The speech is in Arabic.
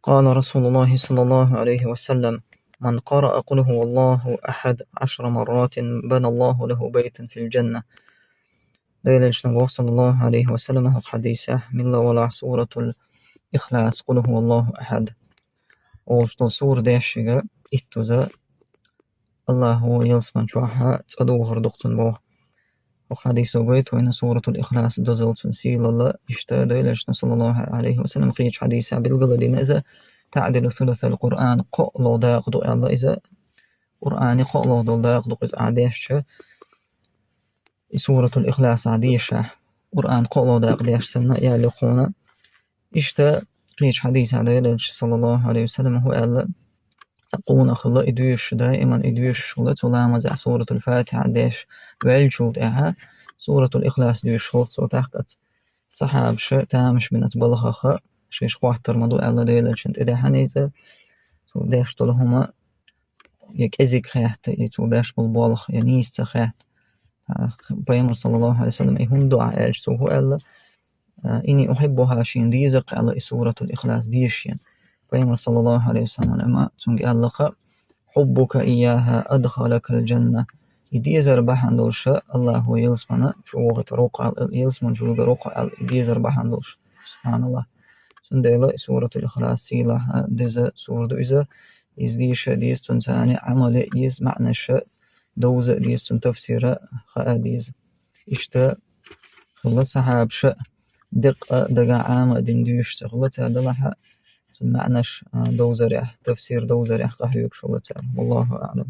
قال رسول الله صلى الله عليه وسلم: من قرأ قل هو الله أحد 10 مرات بنى الله له بيتا في الجنة. ديل صلى الله عليه وسلم هو حديثه من ولا سورة الإخلاص قل هو الله أحد. وشتو سور داشيغا إتوزا الله هو يلسمن شوحا تدوغر دقتن بوه. وحديث بيت وإن سورة الإخلاص دزل سنسيل الله ديل صلى الله عليه وسلم قيش حديثه بالقلد إذا تعدل ثلث القرآن قلو داقدو الله إذا قرآن قلو داقدو إذا عديش سورة الإخلاص عديشة قرآن قلو داقديش سنة يالقونا إشتا قيش حديث عديل صلى الله عليه وسلم هو قال تقون أخلا إدويش دائما إدويش شلت ولا مزع سورة الفاتحة عديش والجلد إها سورة الإخلاص ديوش شلت وتحقت صحاب تامش من أتبالخ شيش قوحتر مدو ألا ديل شنت إذا حنيزة داش طلهما يك إزيك خيحت يتو داش بالبالخ ينيست خيحت بيامر صلى الله عليه وسلم إيهون دعاء أجسو هو ألا إني أحبها شين ديزق على سورة الإخلاص ديشين بيامر صلى الله عليه وسلم لما تنق ألخ حبك إياها أدخلك الجنة يديزر بحن دولش الله هو يلسمنا شوغة روقع يلسمن شوغة روقع يديزر بحن دولش سبحان الله سنديلا سورة الإخلاص سيلة ديزا سورة إذا يزديش ديز تنساني عمل يز معنش دوز ديز تنتفسير خاديز إشتا خلص صحاب دقة دقا عام دنديش تخلص دلها معنش دوز ريح تفسير دوز ريح قحيوك شغلتها والله أعلم.